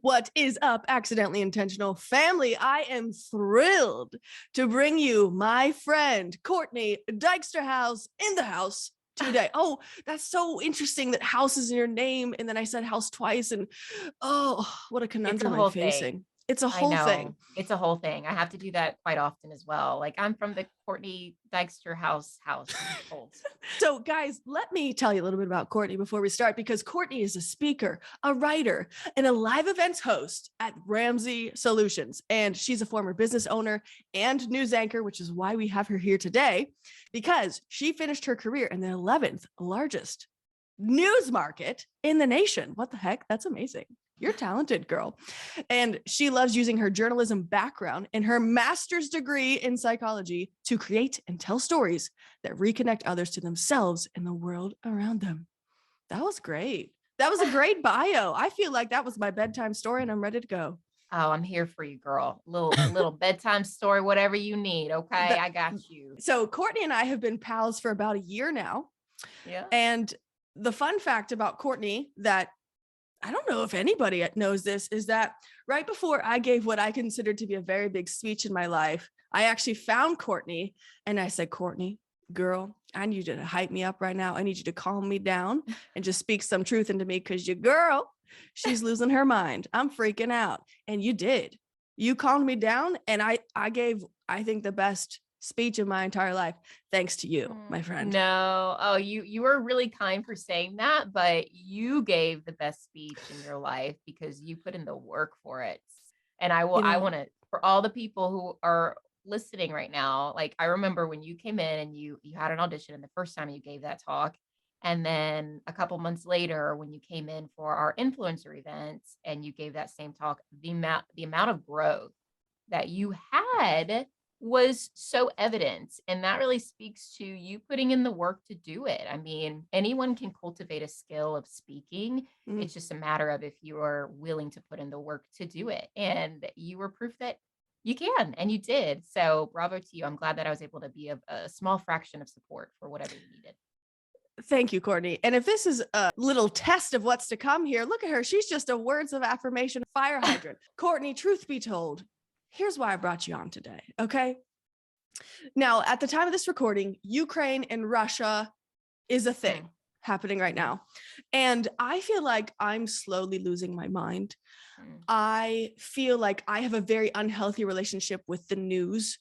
What is up, accidentally intentional family? I am thrilled to bring you my friend Courtney Dyksterhouse in the house today. Oh, that's so interesting that house is in your name, and then I said house twice, and oh, what a It's a conundrum I'm whole thing. facing. It's a I whole thing. know. It's a whole thing. I have to do that quite often as well. Like, I'm from the Courtney Dyksterhouse house household. So, guys, let me tell you a little bit about Courtney before we start, because Courtney is a speaker, a writer, and a live events host at Ramsey Solutions. And she's a former business owner and news anchor, which is why we have her here today, because she finished her career in the 11th largest news market in the nation. What the heck? That's amazing. You're talented, girl. And she loves using her journalism background and her master's degree in psychology to create and tell stories that reconnect others to themselves and the world around them. That was great. That was a great bio. I feel like that was my bedtime story and I'm ready to go. Oh, I'm here for you, girl. Little bedtime story, whatever you need. Okay, The- I got you. so Courtney and I have been pals for about a year now. Yeah. And the fun fact about Courtney that I don't know if anybody knows this is that right before I gave what I considered to be a very big speech in my life, I actually found Courtney and I said, Courtney, girl, I need you to hype me up right now. I need you to calm me down and just speak some truth into me, because your girl, she's losing her mind. I'm freaking out. And you did. You calmed me down, and I gave, I think, the best speech of my entire life, thanks to you, my friend. No. Oh, you were really kind for saying that, but you gave the best speech in your life because you put in the work for it. And You I know, want to, for all the people who are listening right now, like, I remember when you came in and you had an audition and the first time you gave that talk. And then a couple months later, when you came in for our influencer events and you gave that same talk, the amount of growth that you had was so evident. And that really speaks to you putting in the work to do it. I mean, anyone can cultivate a skill of speaking. mm, It's just a matter of if you are willing to put in the work to do it. And you were proof that you can, and you did. So bravo to you. I'm glad that I was able to be a small fraction of support for whatever you needed. thank you, Courtney. And if this is a little test of what's to come here, look at her. She's just a words of affirmation fire hydrant. Courtney, truth be told, here's why I brought you on today. Okay. Now, at the time of this recording, Ukraine and Russia is a thing happening right now. And I feel like I'm slowly losing my mind. Mm. I feel like I have a very unhealthy relationship with the news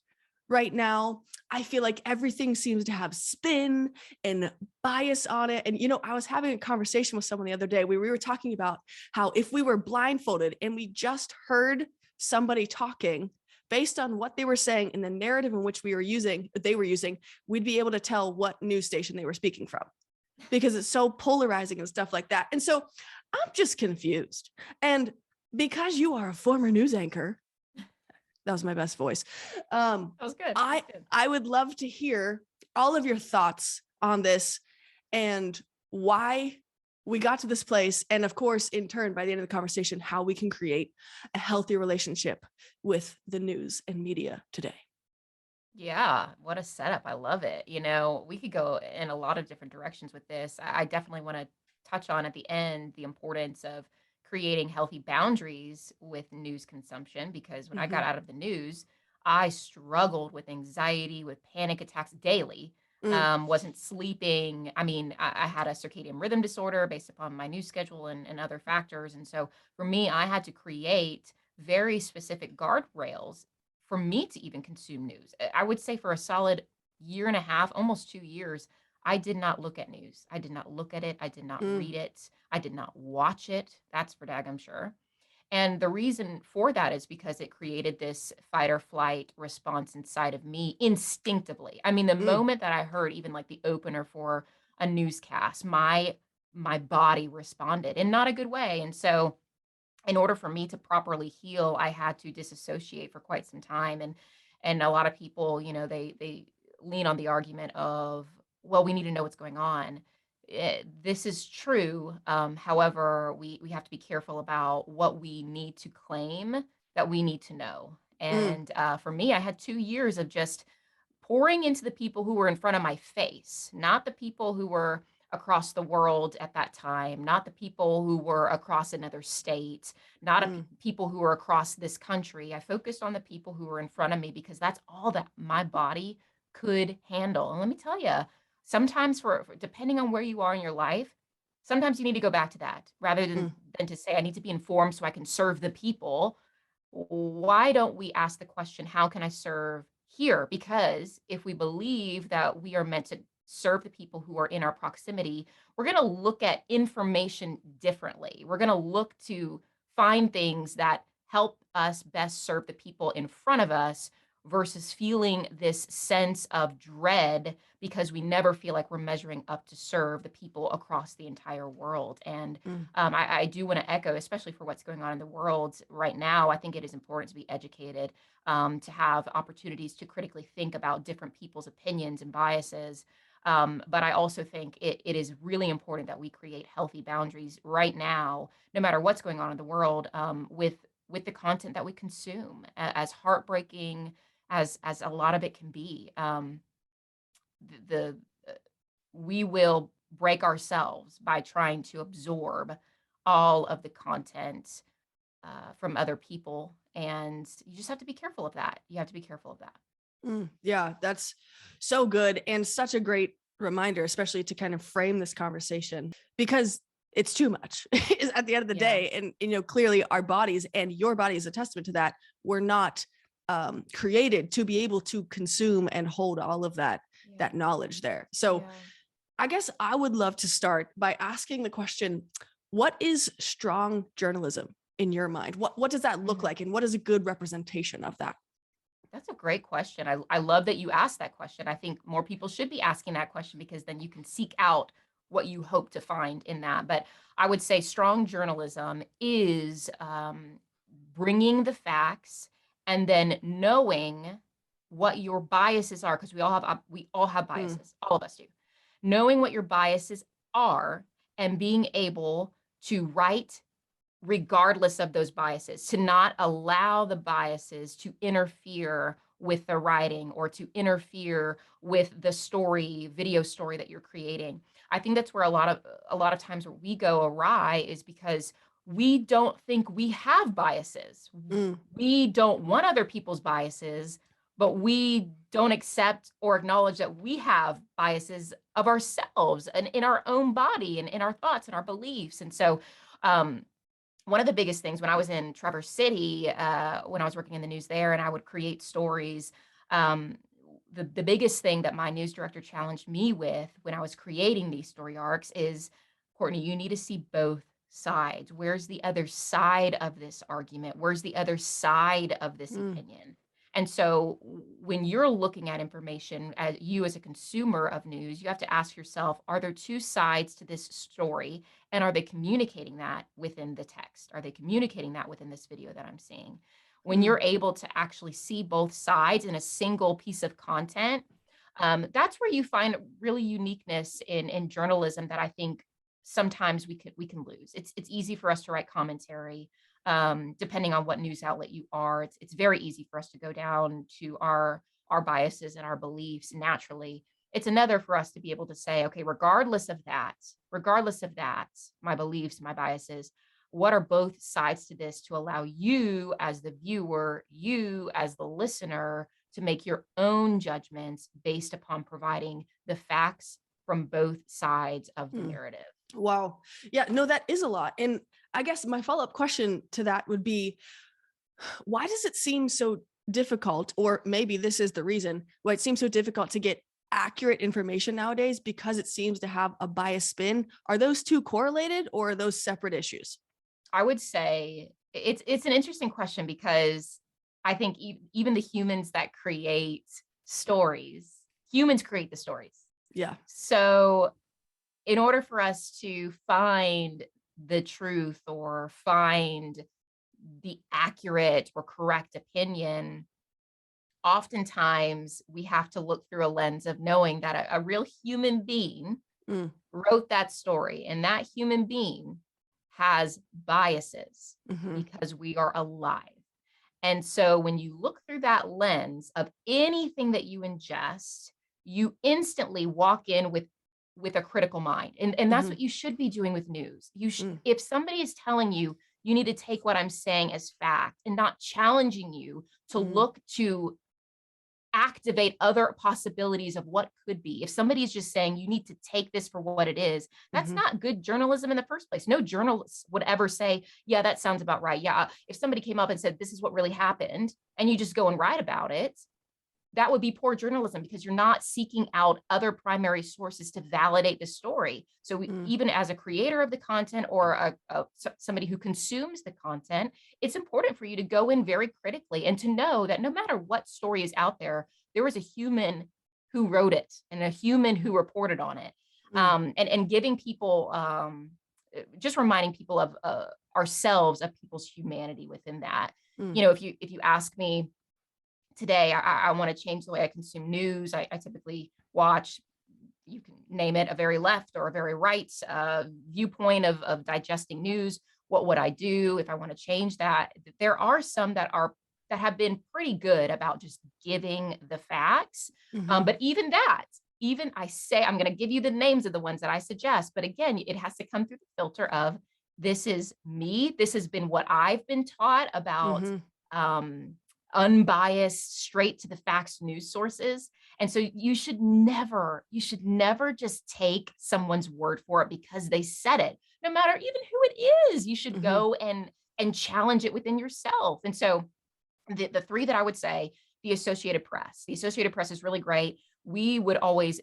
right now. I feel like everything seems to have spin and bias on it. And, I was having a conversation with someone the other day where we were talking about how if we were blindfolded and we just heard somebody talking based on what they were saying in the narrative in which they were using, we'd be able to tell what news station they were speaking from, because it's so polarizing and stuff like that. And so I'm just confused. And because you are a former news anchor, that was my best voice. That was good. I would love to hear all of your thoughts on this and why we got to this place. And of course, in turn, by the end of the conversation, how we can create a healthy relationship with the news and media today. Yeah, what a setup. I love it. We could go in a lot of different directions with this. I definitely want to touch on at the end the importance of creating healthy boundaries with news consumption, because when I got Mhm. out of the news, I struggled with anxiety, with panic attacks daily. Mm, Wasn't sleeping. I mean, I had a circadian rhythm disorder based upon my news schedule and other factors. And so for me, I had to create very specific guardrails for me to even consume news. I would say for a solid year and a half, almost 2 years, I did not look at news. I did not look at it. I did not mm, read it. I did not watch it. That's for daggum sure. And the reason for that is because it created this fight or flight response inside of me instinctively. I mean, the mm, moment that I heard even like the opener for a newscast, my body responded in not a good way. And so in order for me to properly heal, I had to disassociate for quite some time. And a lot of people, they lean on the argument of, well, we need to know what's going on. This is true. However, we have to be careful about what we need to claim that we need to know. mm, And for me, I had 2 years of just pouring into the people who were in front of my face, not the people who were across the world at that time, not the people who were across another state, not people who were across this country. I focused on the people who were in front of me because that's all that my body could handle. And let me tell you, sometimes depending on where you are in your life, sometimes you need to go back to that rather Mm, than to say, I need to be informed so I can serve the people. Why don't we ask the question, how can I serve here? Because if we believe that we are meant to serve the people who are in our proximity, we're going to look at information differently. We're going to look to find things that help us best serve the people in front of us versus feeling this sense of dread because we never feel like we're measuring up to serve the people across the entire world. And mm, I do want to echo, especially for what's going on in the world right now. I think it is important to be educated, to have opportunities to critically think about different people's opinions and biases. But I also think it is really important that we create healthy boundaries right now, no matter what's going on in the world, with the content that we consume, as heartbreaking as a lot of it can be. The We will break ourselves by trying to absorb all of the content from other people, and you just have to be careful of that. You have to be careful of that. Yeah, that's so good and such a great reminder, especially to kind of frame this conversation because it's too much is at the end of the Yeah. day. And, clearly our bodies and your body is a testament to that. We're not created to be able to consume and hold all of that Yeah. knowledge there. So Yeah. I guess I would love to start by asking the question, what is strong journalism in your mind? What does that look Mhm. like? And what is a good representation of that? That's a great question. I love that you asked that question. I think more people should be asking that question because then you can seek out what you hope to find in that. But I would say strong journalism is bringing the facts and then knowing what your biases are, because we all have Mm, biases, all of us do. Knowing what your biases are and being able to write regardless of those biases, to not allow the biases to interfere with the writing or to interfere with the video story that you're creating. I think that's where a lot of times where we go awry is because we don't think we have biases. mm, We don't want other people's biases, but we don't accept or acknowledge that we have biases of ourselves and in our own body and in our thoughts and our beliefs. And so um one of the biggest things when I was in Traverse City, when I was working in the news there, and I would create stories, um, the biggest thing that my news director challenged me with when I was creating these story arcs is, Courtney, you need to see both sides. Where's the other side of this argument? Where's the other side of this mm, opinion? And so when you're looking at information, as you as a consumer of news, you have to ask yourself, are there two sides to this story? And are they communicating that within the text? Are they communicating that within this video that I'm seeing? When mm, you're able to actually see both sides in a single piece of content, that's where you find really uniqueness in journalism that I think sometimes we can lose. It's easy for us to write commentary, depending on what news outlet you are. It's very easy for us to go down to our biases and our beliefs naturally. It's another for us to be able to say, okay, regardless of that, my beliefs, my biases, what are both sides to this to allow you as the viewer, you as the listener, to make your own judgments based upon providing the facts from both sides of the mm. narrative. Wow. Yeah, no, that is a lot. And I guess my follow-up question to that would be, why does it seem so difficult, or maybe this is the reason why it seems so difficult to get accurate information nowadays because it seems to have a biased spin? Are those two correlated or are those separate issues? I would say it's an interesting question because I think even the humans that create stories, humans create the stories. Yeah. So in order for us to find the truth or find the accurate or correct opinion, oftentimes we have to look through a lens of knowing that a real human being Mm, wrote that story, and that human being has biases mhm, because we are alive. And so when you look through that lens of anything that you ingest, you instantly walk in with a critical mind. And that's Mm-hmm. what you should be doing with news. Mm, If somebody is telling you, you need to take what I'm saying as fact and not challenging you to mm-hmm. look to activate other possibilities of what could be. If somebody is just saying you need to take this for what it is, that's Mm-hmm. not good journalism in the first place. No journalist would ever say, yeah, that sounds about right. Yeah. If somebody came up and said, this is what really happened, and you just go and write about it, that would be poor journalism because you're not seeking out other primary sources to validate the story. So Mm, even as a creator of the content or somebody who consumes the content, it's important for you to go in very critically and to know that no matter what story is out there, there was a human who wrote it and a human who reported on it. mm, And giving people, just reminding people of ourselves, of people's humanity within that. mm, You know, if you ask me, today I want to change the way I consume news. I typically watch, you can name it, a very left or a very right viewpoint of digesting news. What would I do if I want to change that? There are some that have been pretty good about just giving the facts. mm-hmm. But even that, even I say, I'm going to give you the names of the ones that I suggest. But again, it has to come through the filter of, this is me. This has been what I've been taught about Mm-hmm. um, unbiased, straight to the facts news sources. And so you should never just take someone's word for it because they said it, no matter even who it is. You should Mm-hmm. go and challenge it within yourself. And so the three that I would say, the Associated Press. The Associated Press is really great. We would always,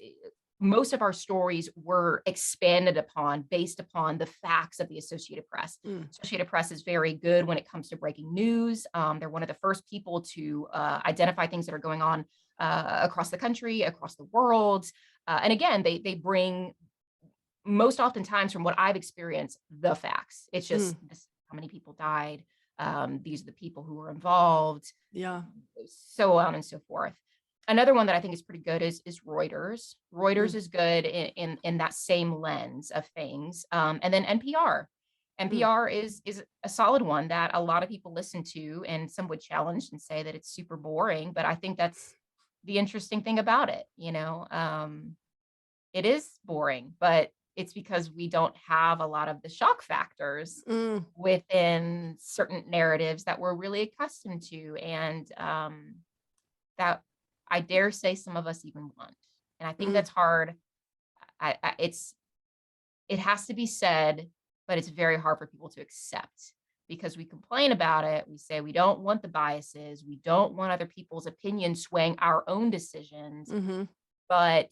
most of our stories were expanded upon based upon the facts of the Associated Press. Mm, Associated Press is very good when it comes to breaking news. They're one of the first people to identify things that are going on across the country, across the world. And again, they bring, most oftentimes from what I've experienced, the facts. It's just mm, this, how many people died. These are the people who were involved, yeah. so on and so forth. Another one that I think is pretty good is Reuters. Reuters Mm, is good in that same lens of things. And then NPR. mm, NPR is a solid one that a lot of people listen to, and some would challenge and say that it's super boring, but I think that's the interesting thing about it. It is boring, but it's because we don't have a lot of the shock factors mm, within certain narratives that we're really accustomed to, and that I dare say some of us even want. And I think mm, that's hard. It has to be said, but it's very hard for people to accept because we complain about it. We say we don't want the biases. We don't want other people's opinions swaying our own decisions, mm-hmm. but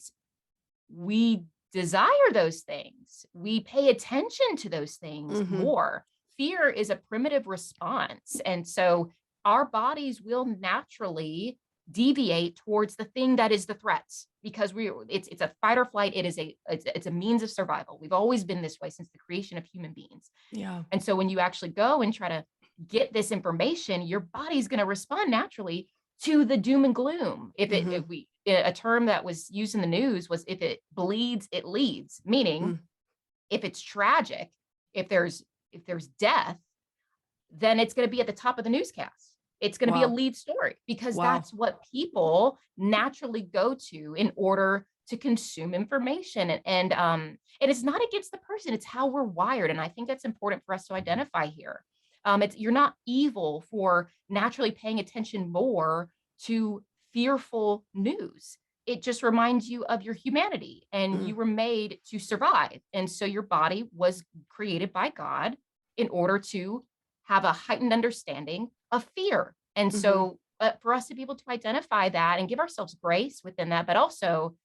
we desire those things. We pay attention to those things Mm-hmm. more. Fear is a primitive response. And so our bodies will naturally deviate towards the thing that is the threat because it's a fight or flight. It's a means of survival. We've always been this way since the creation of human beings. Yeah. And so when you actually go and try to get this information, your body's going to respond naturally to the doom and gloom. Mm-hmm. If we, a term that was used in the news was, if it bleeds, it leads, meaning Mm, if it's tragic, if there's death, then it's going to be at the top of the newscast. It's going to be a wow. lead story because Wow. that's what people naturally go to in order to consume information. And it's not against the person, it's how we're wired. And I think that's important for us to identify here. You're not evil for naturally paying attention more to fearful news. It just reminds you of your humanity, and Mm, you were made to survive. And so your body was created by God in order to have a heightened understanding of fear. And mm-hmm. so for us to be able to identify that and give ourselves grace within that, but also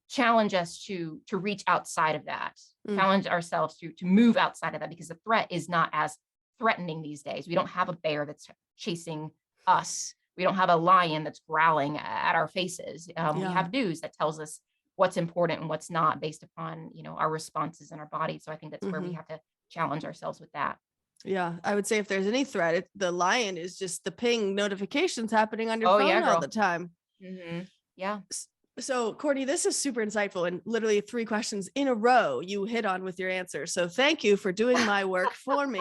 challenge us to reach outside of that, Mm, challenge ourselves to move outside of that, because the threat is not as threatening these days. We don't have a bear that's chasing us. We don't have a lion that's growling at our faces. We yeah. have news that tells us what's important and what's not based upon, our responses in our body. So I think that's where we Mm-hmm. have to challenge ourselves with that. Yeah. I would say if there's any threat, the lion is just the ping notifications happening on your Oh yeah, phone all the girl. time. Yeah. So, Courtney, this is super insightful, and literally 3 questions in a row you hit on with your answer. So, thank you for doing my work for me.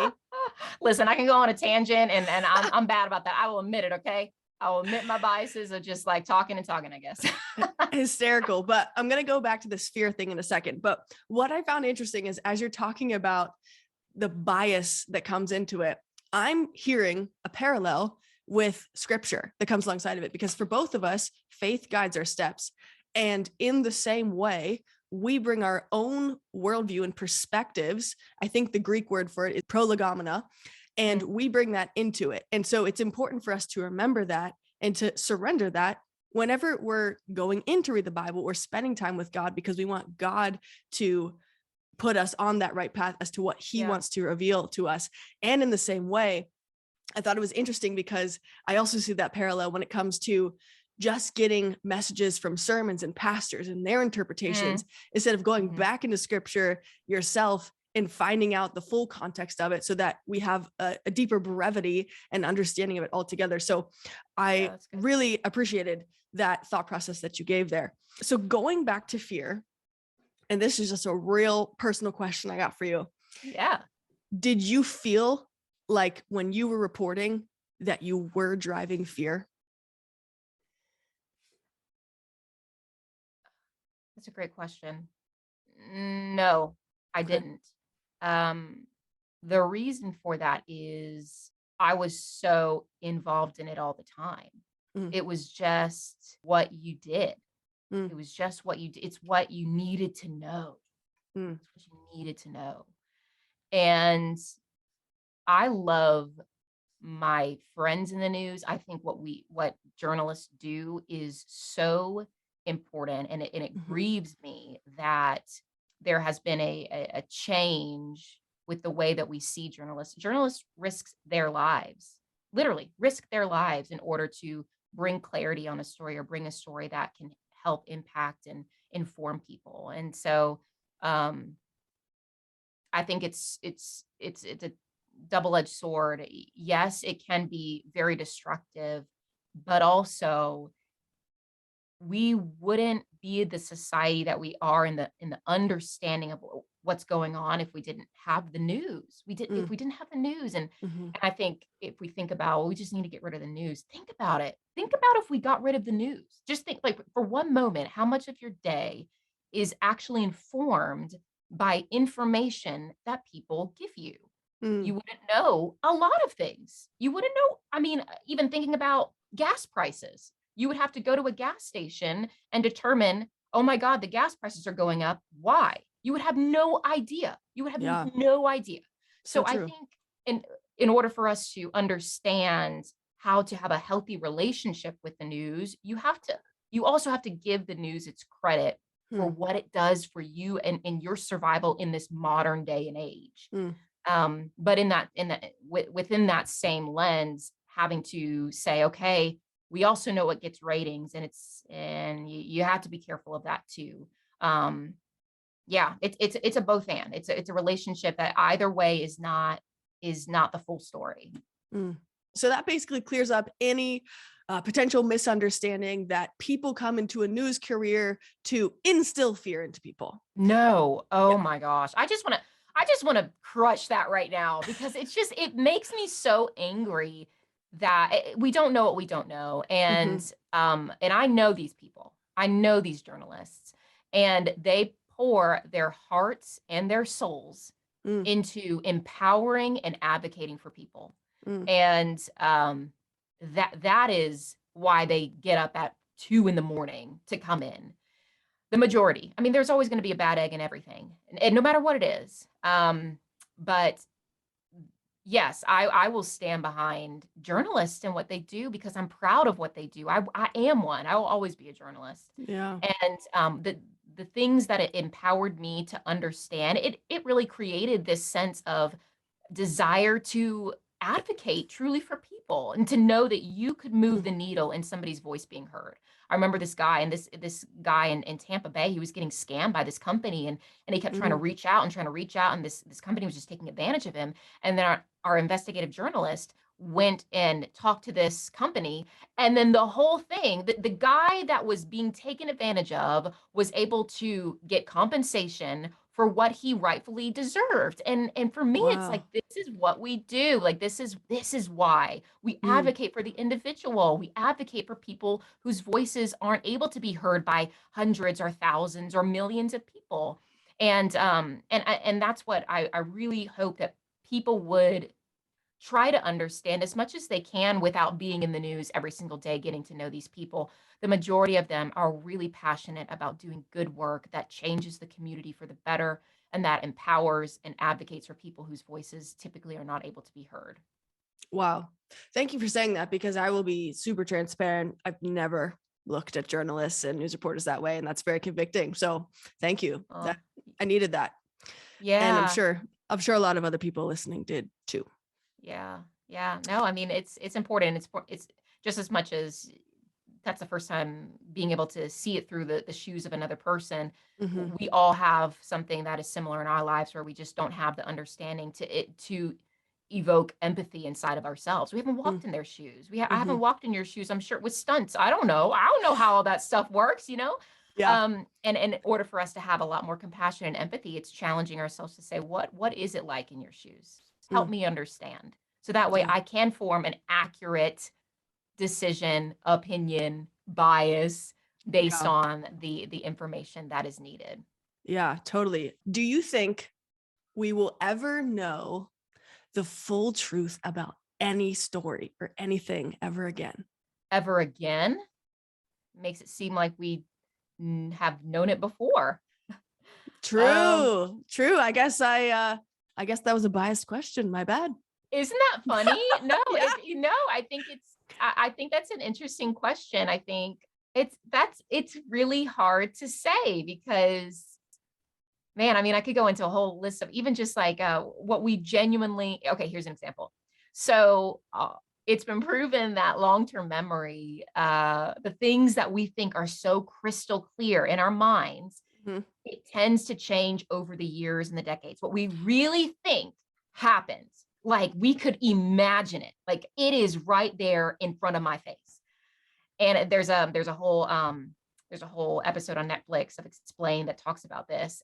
Listen, I can go on a tangent, and I'm bad about that. I will admit it. Okay. I'll admit my biases of just like talking and talking, I guess. Hysterical. But I'm going to go back to this fear thing in a second. But what I found interesting is as you're talking about the bias that comes into it, I'm hearing a parallel with scripture that comes alongside of it, because for both of us, faith guides our steps. And in the same way, we bring our own worldview and perspectives. I think the Greek word for it is prolegomena, and we bring that into it. And so it's important for us to remember that and to surrender that whenever we're going in to read the Bible or spending time with God, because we want God to put us on that right path as to what he wants to reveal to us. And in the same way, I thought it was interesting because I also see that parallel when it comes to just getting messages from sermons and pastors and their interpretations instead of going back into scripture yourself and finding out the full context of it, so that we have a deeper brevity and understanding of it altogether. So I really appreciated that thought process that you gave there. So going back to fear, and this is just a real personal question I got for you. Yeah. Did you feel like when you were reporting that you were driving fear? That's a great question. No, I didn't. The reason for that is I was so involved in it all the time. It was just what you did. It was just what you did. It's what you needed to know. It's what you needed to know. And I love my friends in the news. I think what journalists do is so important, and it grieves me that there has been a change with the way that we see journalists. Journalists risk their lives, literally risk their lives in order to bring clarity on a story or bring a story that can help impact and inform people. And so I think it's a double-edged sword. Yes, it can be very destructive, but also we wouldn't be the society that we are in the understanding of what's going on if we didn't have the news. If we didn't have the news. And I think if we think about, well, we just need to get rid of the news. Think about it. Think about if we got rid of the news. Just think, like, for one moment, how much of your day is actually informed by information that people give you. You wouldn't know a lot of things. You wouldn't know, I mean, even thinking about gas prices. You would have to go to a gas station and determine, oh my God, the gas prices are going up. Why? You would have no idea. You would have no idea. So I think in order for us to understand how to have a healthy relationship with the news, you also have to give the news its credit for what it does for you and your survival in this modern day and age. But within that same lens, having to say, okay, we also know what gets ratings, and you have to be careful of that too. It's a both and. It's a relationship that either way is not the full story. So that basically clears up any potential misunderstanding that people come into a news career to instill fear into people. No. Oh my gosh. I just want to crush that right now, because it makes me so angry that we don't know what we don't know. And I know these people. I know these journalists, and they pour their hearts and their souls into empowering and advocating for people. And that is why they get up at 2 a.m. to come in. The majority. I mean, there's always going to be a bad egg in everything, and no matter what it is. But yes, I will stand behind journalists and what they do, because I'm proud of what they do. I am one. I will always be a journalist. Yeah. And the things that it empowered me to understand, it really created this sense of desire to advocate truly for people and to know that you could move the needle in somebody's voice being heard. I remember this guy, and this guy in Tampa Bay, he was getting scammed by this company, and he kept trying to reach out, and this company was just taking advantage of him. And then our investigative journalist went and talked to this company, and then the whole thing, the guy that was being taken advantage of was able to get compensation for what he rightfully deserved. And for me, it's like, Wow. this is what we do. Like, this is why we Mm, advocate for the individual. We advocate for people whose voices aren't able to be heard by hundreds or thousands or millions of people. And that's what I really hope that people would try to understand as much as they can without being in the news every single day, getting to know these people. The majority of them are really passionate about doing good work that changes the community for the better and that empowers and advocates for people whose voices typically are not able to be heard. wow. Thank you for saying that, because I will be super transparent. I've never looked at journalists and news reporters that way, and that's very convicting. So thank you. Uh, That I needed that. And yeah, I'm sure a lot of other people listening did too. yeah, yeah. No, I mean, it's important. It's just as much as that's the first time being able to see it through the shoes of another person. Hmm. We all have something that is similar in our lives where we just don't have the understanding to evoke empathy inside of ourselves. We haven't walked in their shoes. I Hmm. haven't walked in your shoes, I'm sure, with stunts. I don't know how all that stuff works, you know? Yeah. And in order for us to have a lot more compassion and empathy, it's challenging ourselves to say, what is it like in your shoes? Help Mm, me understand. So that way yeah. I can form an accurate decision, opinion, bias based Yeah. on the information that is needed. Yeah, totally. Do you think we will ever know the full truth about any story or anything ever again? Ever again makes it seem like we have known it before. Um, True. True. I guess that was a biased question. My bad. isn't that funny? No, Yeah. I think that's an interesting question. I think it's really hard to say because, man, I mean, I could go into a whole list of even just like what we genuinely, okay, here's an example. So it's been proven that long-term memory, the things that we think are so crystal clear in our minds, Mhm. it tends to change over the years and the decades. What we really think happens, like we could imagine it, like it is right there in front of my face. And there's a whole episode on Netflix of Explained that talks about this.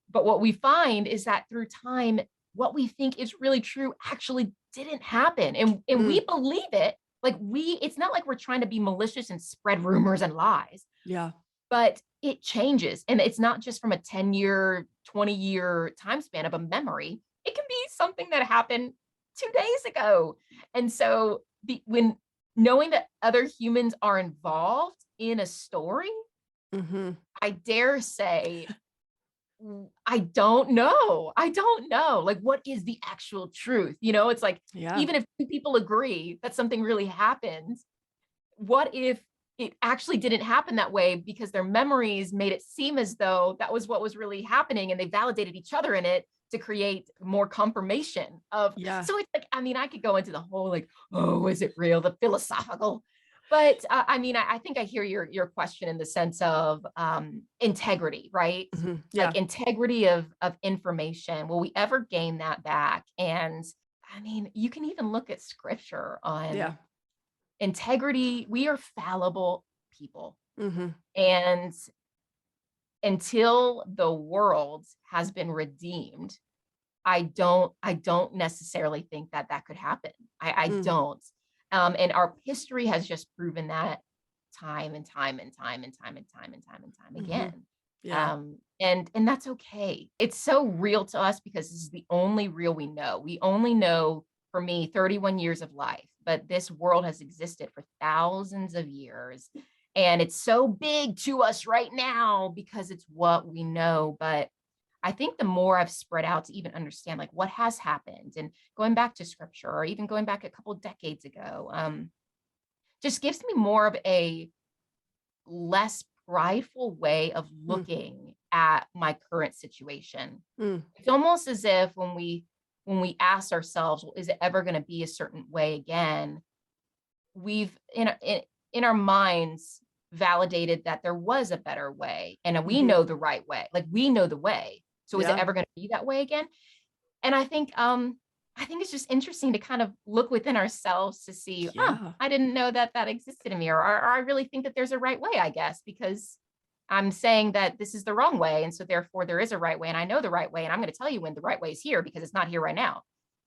But what we find is that through time, what we think is really true actually didn't happen. And we Mm, believe it. Like it's not like we're trying to be malicious and spread rumors and lies, yeah. but it changes. And it's not just from a 10-year, 20-year time span of a memory. It can be something that happened 2 days ago. And so when knowing that other humans are involved in a story, Hmm. I dare say, I don't know. I don't know. Like, what is the actual truth? It's like, Yeah. even if two people agree that something really happened, what if it actually didn't happen that way because their memories made it seem as though that was what was really happening and they validated each other in it to create more confirmation of. Yeah. So it's like, I mean, I could go into the whole like, oh, is it real, the philosophical, but I mean, I think I hear your question in the sense of integrity, right? Yeah. Like integrity of information, will we ever gain that back? And I mean, you can even look at scripture on Yeah. integrity. We are fallible people. Hmm. And until the world has been redeemed, I don't necessarily think that that could happen. I Mm, don't. And our history has just proven that time and time and time and time and time and time and time hmm. again. Yeah. And that's okay. It's so real to us because this is the only real we know. We only know, for me, 31 years of life, but this world has existed for thousands of years. And it's so big to us right now because it's what we know. But I think the more I've spread out to even understand like what has happened and going back to scripture or even going back a couple decades ago, just gives me more of a less prideful way of Mm, looking at my current situation. mm, It's almost as if when we ask ourselves, well, is it ever going to be a certain way again? We've in our minds validated that there was a better way and we hmm. know the right way. Like we know the way. So is it Yeah. ever going to be that way again? And I think it's just interesting to kind of look within ourselves to see, Yeah. I didn't know that that existed in me, or I really think that there's a right way, I guess, because I'm saying that this is the wrong way. And so therefore there is a right way. And I know the right way. And I'm going to tell you when the right way is here because it's not here right now.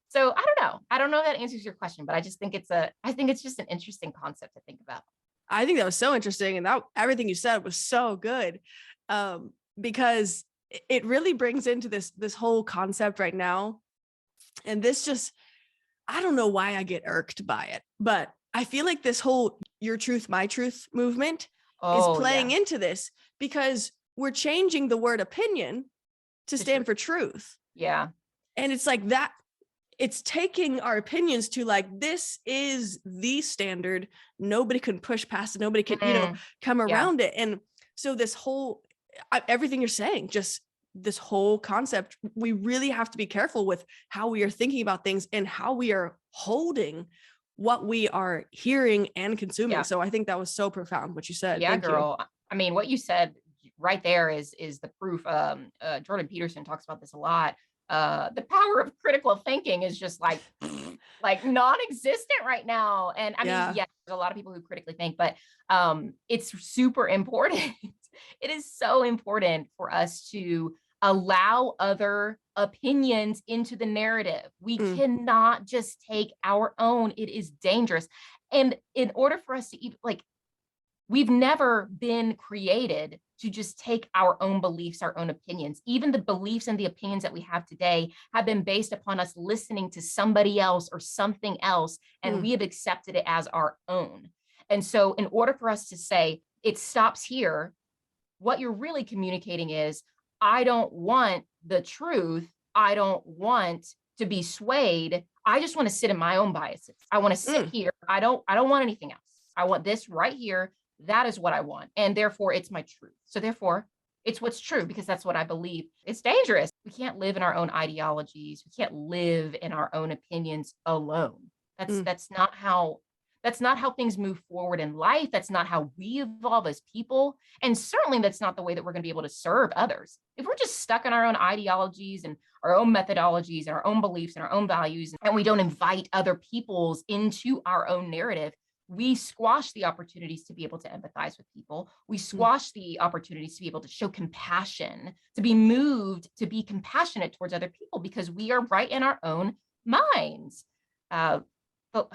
So I don't know. I don't know if that answers your question, but I just think I think it's just an interesting concept to think about. I think that was so interesting. And that everything you said was so good. Because it really brings into this whole concept right now. And this just, I don't know why I get irked by it, but I feel like this whole your truth, my truth movement is Oh, playing yeah. into this because we're changing the word opinion to stand for truth. Yeah. And it's like that, it's taking our opinions to like, this is the standard. Nobody can push past it. Nobody can, come around it. And so this whole, everything you're saying, just this whole concept, we really have to be careful with how we are thinking about things and how we are holding what we are hearing and consuming. Yeah. So I think that was so profound what you said. Yeah, Thank girl. I mean, what you said right there is the proof. Jordan Peterson talks about this a lot. The power of critical thinking is just like non-existent right now. And I mean, yeah, there's a lot of people who critically think, but it's super important. It is so important for us to allow other opinions into the narrative. We cannot just take our own. It is dangerous. And in order for us to even we've never been created to just take our own beliefs, our own opinions. Even the beliefs and the opinions that we have today have been based upon us listening to somebody else or something else, and we have accepted it as our own. And so in order for us to say it stops here, what you're really communicating is, I don't want the truth. I don't want to be swayed. I just want to sit in my own biases. I want to sit here. I don't want anything else. I want this right here. That is what I want. And therefore it's my truth. So therefore it's what's true because that's what I believe. It's dangerous. We can't live in our own ideologies. We can't live in our own opinions alone. That's not how things move forward in life. That's not how we evolve as people. And certainly that's not the way that we're going to be able to serve others. If we're just stuck in our own ideologies and our own methodologies and our own beliefs and our own values, and we don't invite other people's into our own narrative, we squash the opportunities to be able to empathize with people. We squash the opportunities to be able to show compassion, to be moved, to be compassionate towards other people because we are right in our own minds. But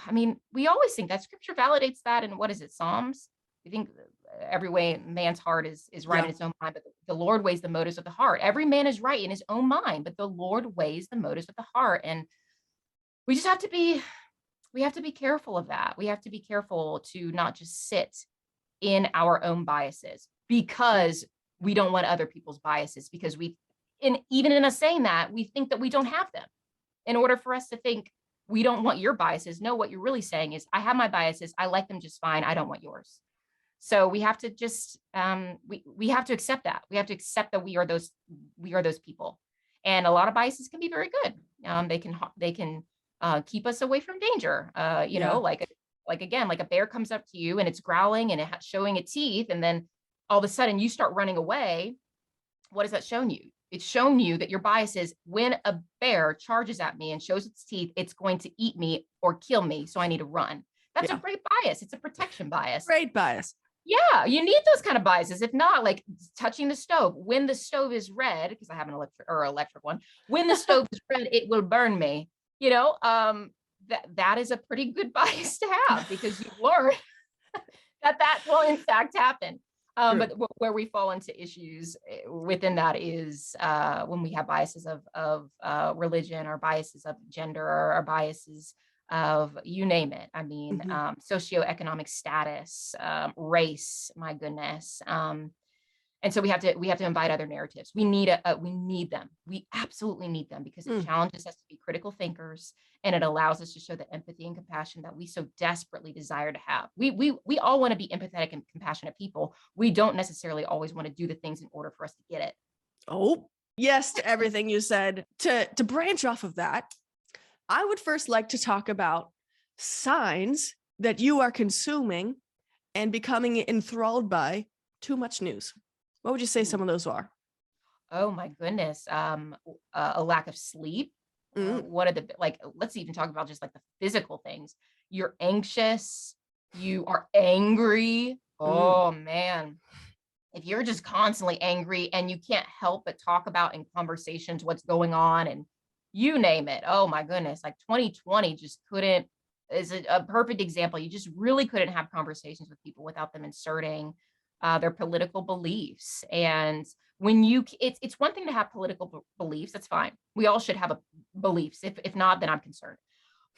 I mean, we always think that scripture validates that. And what is it? Psalms? We think every way man's heart is right in his own mind, but the Lord weighs the motives of the heart. Every man is right in his own mind, but the Lord weighs the motives of the heart. And we just have to be careful of that. We have to be careful to not just sit in our own biases because we don't want other people's biases, because even in us saying that, we think that we don't have them. In order for us to think we don't want your biases, no, what you're really saying is, I have my biases. I like them just fine. I don't want yours. So we have to just, we have to accept that. We have to accept that we are those people. And a lot of biases can be very good. They can keep us away from danger. Again, like a bear comes up to you and it's growling and it's showing its teeth. And then all of a sudden you start running away. What has that shown you? It's shown you that your bias is, when a bear charges at me and shows its teeth, it's going to eat me or kill me. So I need to run. That's a great bias. It's a protection bias. Great bias. Yeah, you need those kind of biases. If not, like touching the stove, when the stove is red, because I have an electric one, when the stove is red, it will burn me. That is a pretty good bias to have, because you learn that will in fact happen. But where we fall into issues within that is when we have biases of religion, or biases of gender, or our biases of, you name it. I mean, socioeconomic status, race, my goodness. And so we have to invite other narratives. We need them. We absolutely need them, because it challenges us to be critical thinkers, and it allows us to show the empathy and compassion that we so desperately desire to have. We all want to be empathetic and compassionate people. We don't necessarily always want to do the things in order for us to get it. Oh, yes, to everything you said. To branch off of that, I would first like to talk about signs that you are consuming and becoming enthralled by too much news. What would you say some of those are? Oh my goodness. A lack of sleep. What are let's even talk about just like the physical things. You're anxious. You are angry. Oh man. if you're just constantly angry and you can't help but talk about in conversations what's going on and you name it, oh my goodness, like 2020 just couldn't, is a perfect example. You just really couldn't have conversations with people without them inserting their political beliefs. And when you, it's one thing to have political beliefs, that's fine. We all should have beliefs. If not, then I'm concerned.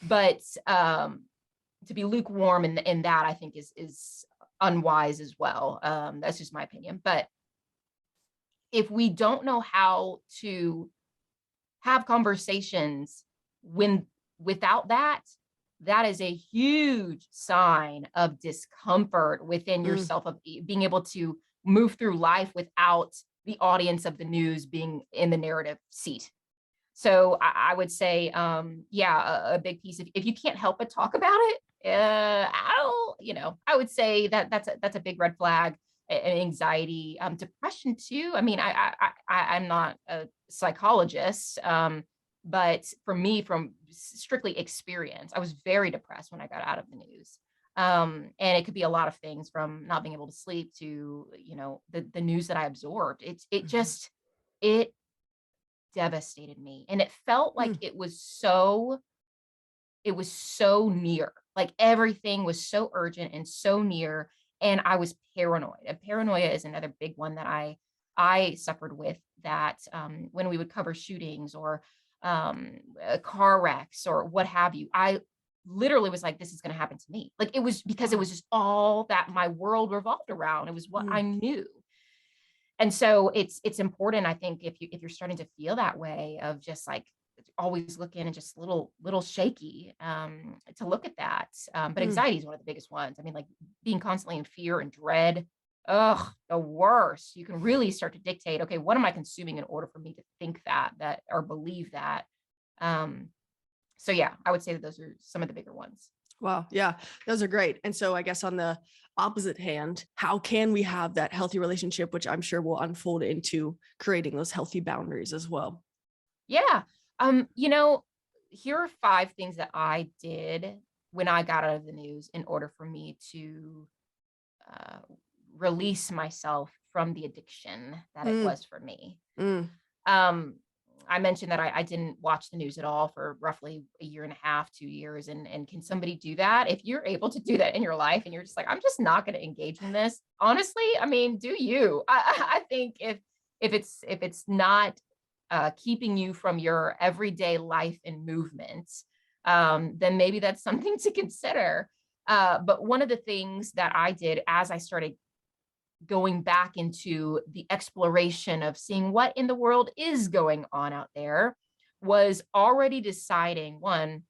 But to be lukewarm in that, I think is unwise as well. That's just my opinion. But if we don't know how to have conversations when without that, that is a huge sign of discomfort within yourself, of being able to move through life without the audience of the news being in the narrative seat. So I would say, yeah, a big piece. If you can't help but talk about it, I would say that's a big red flag. And anxiety, depression too. I mean, I'm not a psychologist, but for me, from strictly experience, I was very depressed when I got out of the news. And it could be a lot of things, from not being able to sleep to, the news that I absorbed. It devastated me. And it felt like it was so near, like everything was so urgent and so near. And I was paranoid. And paranoia is another big one that I suffered with, that when we would cover shootings or car wrecks or what have you, I literally was like, this is going to happen to me. Like, it was because it was just all that my world revolved around. It was what I knew. And so it's important, I think, if you're starting to feel that way, of just like always looking and just little shaky, to look at that. But anxiety is one of the biggest ones. I mean, like being constantly in fear and dread. Ugh, the worst. You can really start to dictate, okay, what am I consuming in order for me to think that or believe that? So yeah, I would say that those are some of the bigger ones. Wow. Yeah, those are great. And so I guess on the opposite hand, how can we have that healthy relationship, which I'm sure will unfold into creating those healthy boundaries as well? Yeah. Here are 5 things that I did when I got out of the news in order for me to uh, release myself from the addiction that it was for me. Um, I mentioned that I didn't watch the news at all for roughly a year and a half, 2 years. And can somebody do that? If you're able to do that in your life and you're just like, I'm just not going to engage in this, honestly, I mean, do you? I think if it's not keeping you from your everyday life and movements, then maybe that's something to consider. But one of the things that I did as I started going back into the exploration of seeing what in the world is going on out there, was already deciding, one,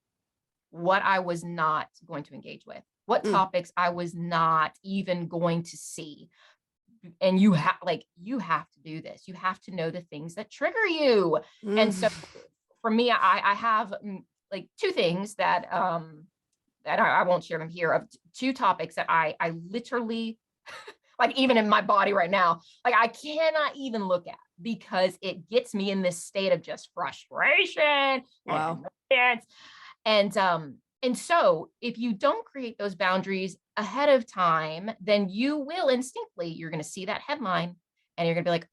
what I was not going to engage with, what topics I was not even going to see. And you have to do this. You have to know the things that trigger you. And so for me, I have like 2 things that that I won't share them here, of 2 topics that I literally like, even in my body right now, like I cannot even look at, because it gets me in this state of just frustration and annoyance. And so if you don't create those boundaries ahead of time, then you will instinctively, you're going to see that headline and you're going to be like,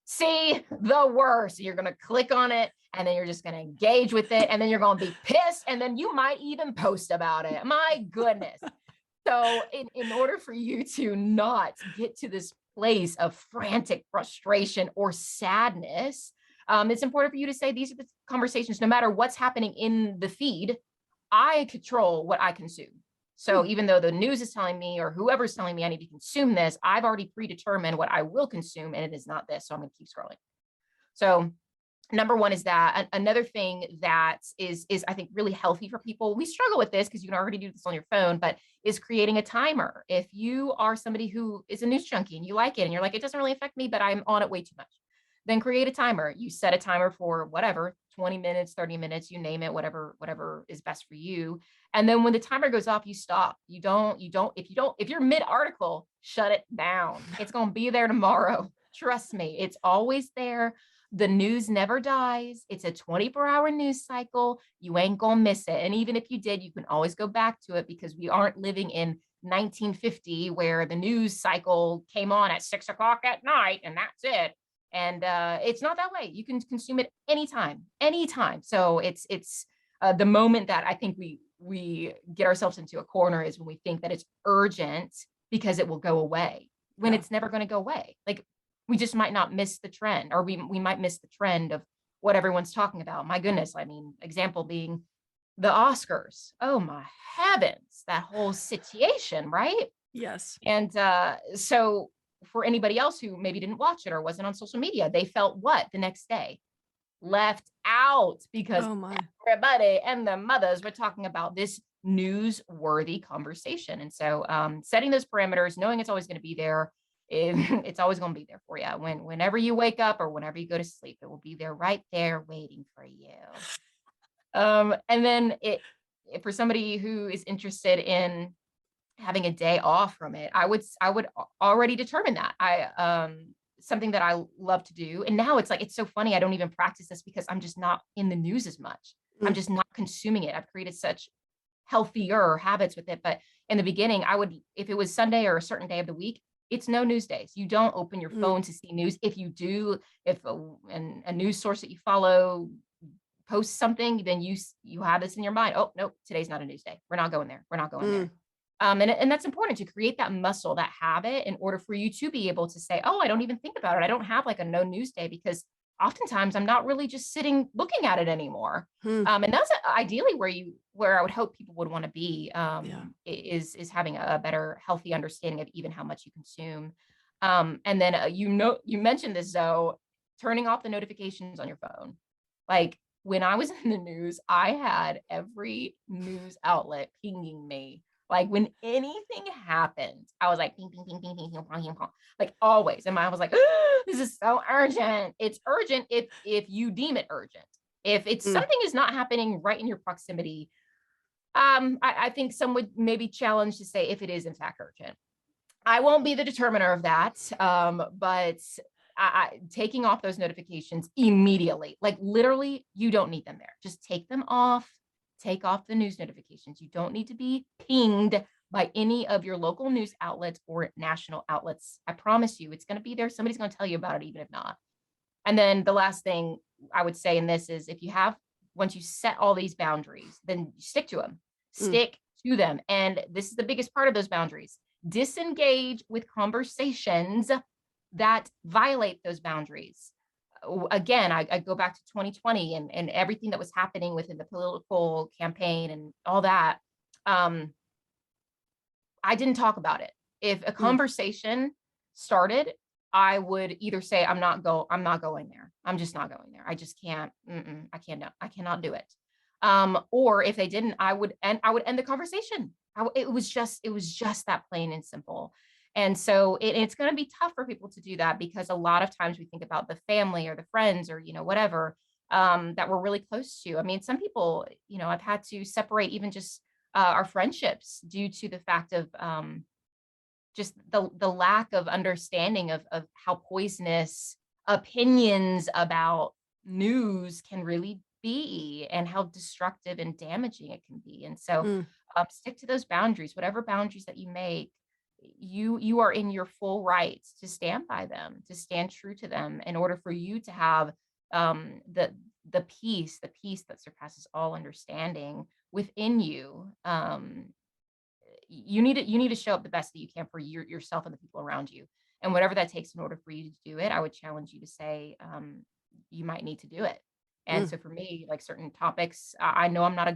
see, the worst. You're going to click on it, and then you're just going to engage with it, and then you're going to be pissed, and then you might even post about it. My goodness. So in order for you to not get to this place of frantic frustration or sadness, it's important for you to say, these are the conversations, no matter what's happening in the feed, I control what I consume. So even though the news is telling me, or whoever's telling me I need to consume this, I've already predetermined what I will consume, and it is not this. So I'm going to keep scrolling. So number one is that. Another thing that is I think really healthy for people, we struggle with this because you can already do this on your phone, but is creating a timer. If you are somebody who is a news junkie and you like it and you're like, it doesn't really affect me, but I'm on it way too much, then create a timer. You set a timer for whatever, 20 minutes, 30 minutes, you name it, whatever is best for you. And then when the timer goes off, you stop. If you're mid article, shut it down. It's going to be there tomorrow. Trust me, it's always there. The news never dies. It's a 24-hour news cycle. You ain't gonna miss it. And even if you did, you can always go back to it, because we aren't living in 1950 where the news cycle came on at 6 o'clock at night and that's it. And it's not that way. You can consume it anytime, anytime. So it's the moment that I think we get ourselves into a corner is when we think that it's urgent because it will go away, when Yeah. it's never going to go away. Like, we just might not miss the trend, or we might miss the trend of what everyone's talking about. My goodness. I mean, example being the Oscars. Oh my heavens, that whole situation, right? Yes. And so for anybody else who maybe didn't watch it or wasn't on social media, they felt what the next day? Left out, because Oh my. everybody and the mothers were talking about this newsworthy conversation. And so setting those parameters, knowing it's always going to be there, it's always going to be there for you. Whenever you wake up or whenever you go to sleep, it will be there, right there waiting for you. And then for somebody who is interested in having a day off from it, I would already determine that. Something that I love to do. And now it's like, it's so funny. I don't even practice this because I'm just not in the news as much. I'm Mm. just not consuming it. I've created such healthier habits with it. But in the beginning, I would, if it was Sunday or a certain day of the week, it's no news days. You don't open your Mm. phone to see news. If you do, if a news source that you follow posts something, then you have this in your mind. Oh, nope, today's not a news day. We're not going there. We're not going there. And that's important to create that muscle, that habit, in order for you to be able to say, oh, I don't even think about it. I don't have like a no news day, because oftentimes I'm not really just sitting looking at it anymore. Mm. And that's ideally where I would hope people would want to be, Yeah. is having a better, healthy understanding of even how much you consume. And then, you mentioned this, Zoe, turning off the notifications on your phone. Like, when I was in the news, I had every news outlet pinging me. Like, when anything happened, I was like, ping, ping, ping, ping, ping, ping, ping, ping, ping, like always. And I was like, this is so urgent. It's urgent if you deem it urgent. If it's Mm. something is not happening right in your proximity, I think some would maybe challenge to say if it is in fact urgent. I won't be the determiner of that, but taking off those notifications immediately, like literally, you don't need them there. Just take them off. Take off the news notifications. You don't need to be pinged by any of your local news outlets or national outlets. I promise you, it's going to be there. Somebody's going to tell you about it, even if not. And then the last thing I would say in this is, once you set all these boundaries, then stick to them. Stick to them. And this is the biggest part of those boundaries. Disengage with conversations that violate those boundaries. Again, I go back to 2020 and everything that was happening within the political campaign and all that. I didn't talk about it. If a conversation started, I would either say, I'm not going there. I'm just not going there. I just can't. I cannot do it. Or if they didn't, I would end the conversation. It was just that plain and simple. And so it's going to be tough for people to do that, because a lot of times we think about the family or the friends or, whatever, that we're really close to. I mean, some people, I've had to separate even just our friendships due to the fact of just the lack of understanding of how poisonous opinions about news can really be, and how destructive and damaging it can be. And so stick to those boundaries, whatever boundaries that you make. You are in your full rights to stand by them, to stand true to them, in order for you to have the peace that surpasses all understanding within you. You need to show up the best that you can for yourself and the people around you, and whatever that takes in order for you to do it. I would challenge you to say, you might need to do it. And so for me, like certain topics, I know I'm not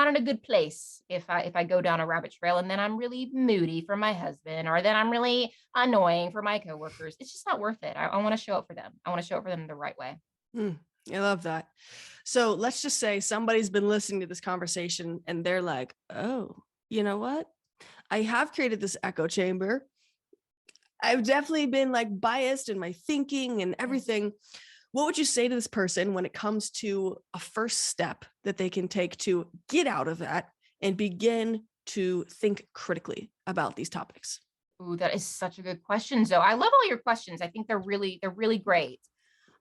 in a good place if I go down a rabbit trail, and then I'm really moody for my husband, or then I'm really annoying for my coworkers. It's just not worth it. I want to show up for them. I want to show up for them the right way. I love that. So let's just say somebody's been listening to this conversation and they're like, oh, you know what? I have created this echo chamber. I've definitely been like biased in my thinking and everything. What would you say to this person when it comes to a first step that they can take to get out of that and begin to think critically about these topics? Ooh, that is such a good question, Zoe. I love all your questions. I think they're really great.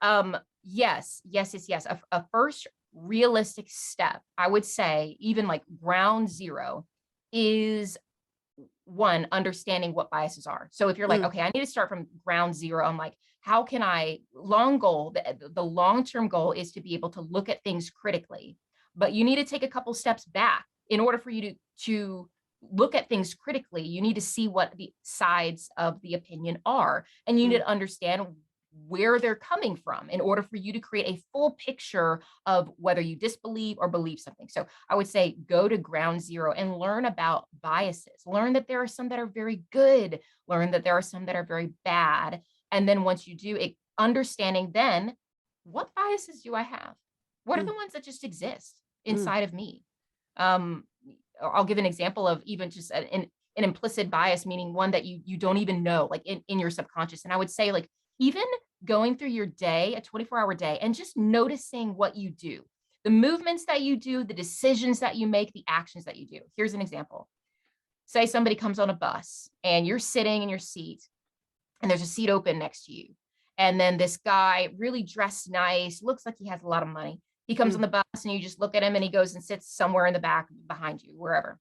Yes. A first realistic step, I would say, even like ground zero, is one, understanding what biases are. So if you're like, Mm, okay, I need to start from ground zero, I'm like, how can I, long goal, the long-term goal is to be able to look at things critically, but you need to take a couple steps back in order for you to look at things critically. You need to see what the sides of the opinion are, and you need mm, to understand where they're coming from in order for you to create a full picture of whether you disbelieve or believe something. So I would say go to ground zero and learn about biases. Learn that there are some that are very good, learn that there are some that are very bad. And then once you do it, understanding then what biases do I have? What are mm, the ones that just exist mm, inside of me? Um, I'll give an example of even just an implicit bias, meaning one that you don't even know, like in your subconscious. And I would say, like, even going through your day, a 24-hour day, and just noticing what you do, the movements that you do, the decisions that you make, the actions that you do. Here's an example. Say somebody comes on a bus and you're sitting in your seat and there's a seat open next to you. And then this guy, really dressed nice, looks like he has a lot of money. He comes on mm, the bus and you just look at him and he goes and sits somewhere in the back behind you, wherever.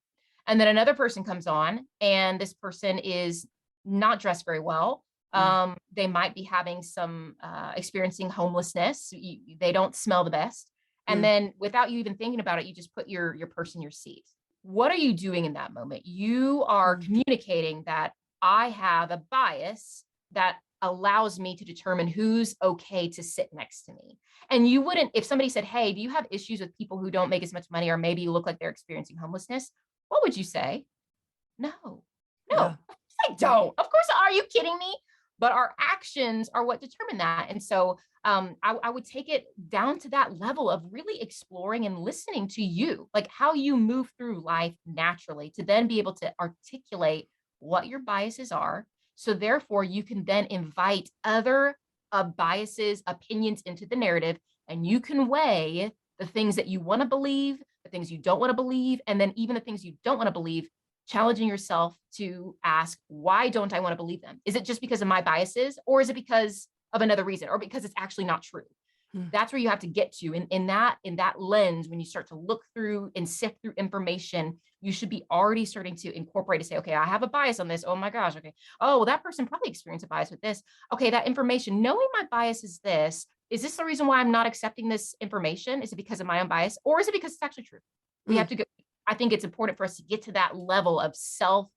And then another person comes on and this person is not dressed very well. mm, They might be having some experiencing homelessness. They don't smell the best. And mm, then without you even thinking about it, you just put your purse in your seat. What are you doing in that moment? You are mm, communicating that I have a bias that allows me to determine who's okay to sit next to me. And you wouldn't, if somebody said, hey, do you have issues with people who don't make as much money, or maybe you look like they're experiencing homelessness? What would you say? No, no, yeah. of course I don't. Of course, are you kidding me? But our actions are what determine that. And so I would take it down to that level of really exploring and listening to you, like how you move through life naturally, to then be able to articulate what your biases are. So therefore, you can then invite other biases, opinions into the narrative, and you can weigh the things that you want to believe, the things you don't want to believe, and then even the things you don't want to believe, challenging yourself to ask, why don't I want to believe them? Is it just because of my biases, or is it because of another reason, or because it's actually not true? Mm, That's where you have to get to. In that lens, when you start to look through and sift through information, you should be already starting to incorporate to say, okay, I have a bias on this. Oh my gosh. Okay. Oh, well, that person probably experienced a bias with this. Okay. That information, knowing my bias is this the reason why I'm not accepting this information? Is it because of my own bias, or is it because it's actually true? We mm. have to go. I think it's important for us to get to that level of self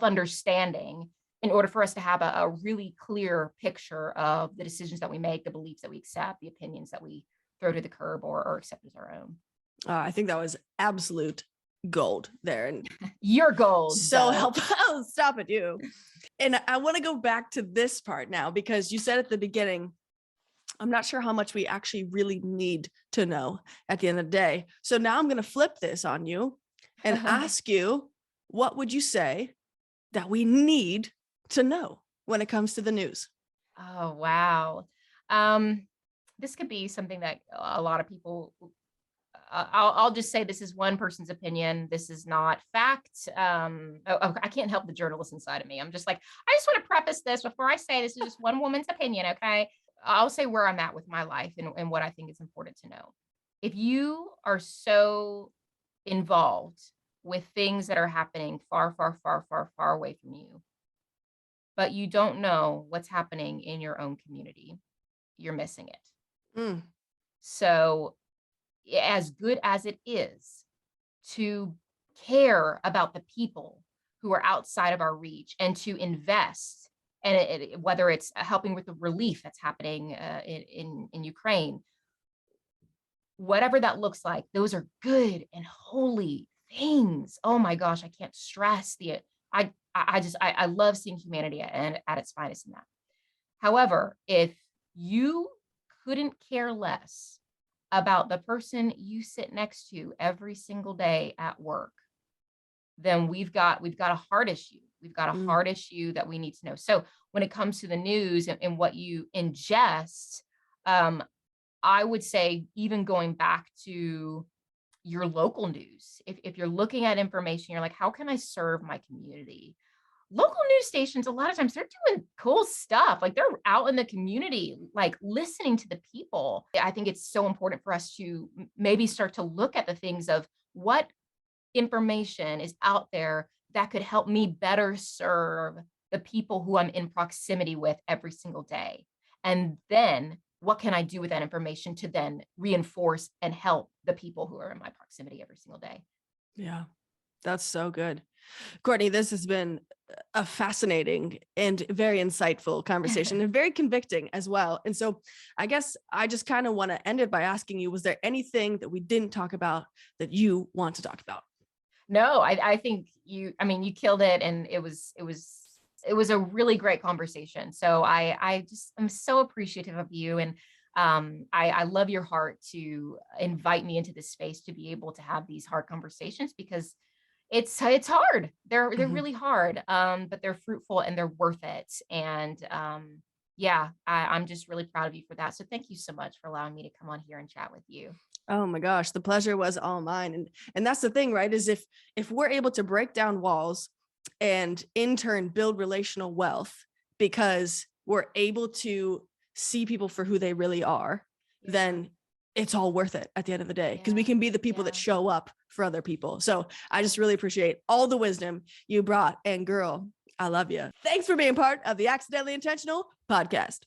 understanding in order for us to have a really clear picture of the decisions that we make, the beliefs that we accept, the opinions that we throw to the curb or accept as our own. I think that was absolute gold there. And Your gold, so though. helpful. Oh, stop it, you. And I want to go back to this part now, because you said at the beginning, I'm not sure how much we actually really need to know at the end of the day. So now I'm going to flip this on you and ask you, what would you say that we need to know when it comes to the news? Oh, wow. Um, this could be something that a lot of people, I'll just say this is one person's opinion. This is not fact. I can't help the journalist inside of me. I'm just like, I just want to preface this before I say this is just one woman's opinion. Okay. I'll say where I'm at with my life and what I think is important to know. If you are so involved with things that are happening far, far, far, far, far away from you, but you don't know what's happening in your own community, you're missing it. Mm, So, as good as it is to care about the people who are outside of our reach and to invest, and whether it's helping with the relief that's happening in Ukraine, whatever that looks like, those are good and holy things. Oh my gosh, I can't stress I love seeing humanity at its finest in that. However, if you couldn't care less about the person you sit next to every single day at work, then we've got a heart issue. We've got a mm, heart issue that we need to know. So when it comes to the news and what you ingest, um, I would say, even going back to your local news, if you're looking at information, you're like, how can I serve my community? local news stations, a lot of times they're doing cool stuff. Like they're out in the community, like listening to the people. I think it's so important for us to maybe start to look at the things of what information is out there that could help me better serve the people who I'm in proximity with every single day. And then what can I do with that information to then reinforce and help the people who are in my proximity every single day? Yeah, that's so good. Courtney, this has been a fascinating and very insightful conversation and very convicting as well. And so I guess I just kind of want to end it by asking you, was there anything that we didn't talk about that you want to talk about? No, I think I mean, you killed it, and it was a really great conversation. So I'm so appreciative of you, and I love your heart to invite me into this space to be able to have these hard conversations, because it's hard. They're Mhm. really hard, but they're fruitful and they're worth it. And yeah, I'm just really proud of you for that. So thank you so much for allowing me to come on here and chat with you. Oh my gosh, the pleasure was all mine. And that's the thing, right? Is if we're able to break down walls and in turn build relational wealth because we're able to see people for who they really are, Yeah, then it's all worth it at the end of the day because we yeah, can be the people that yeah. show up for other people. So I just really appreciate all the wisdom you brought. And girl, I love you. Thanks for being part of the Accidentally Intentional podcast.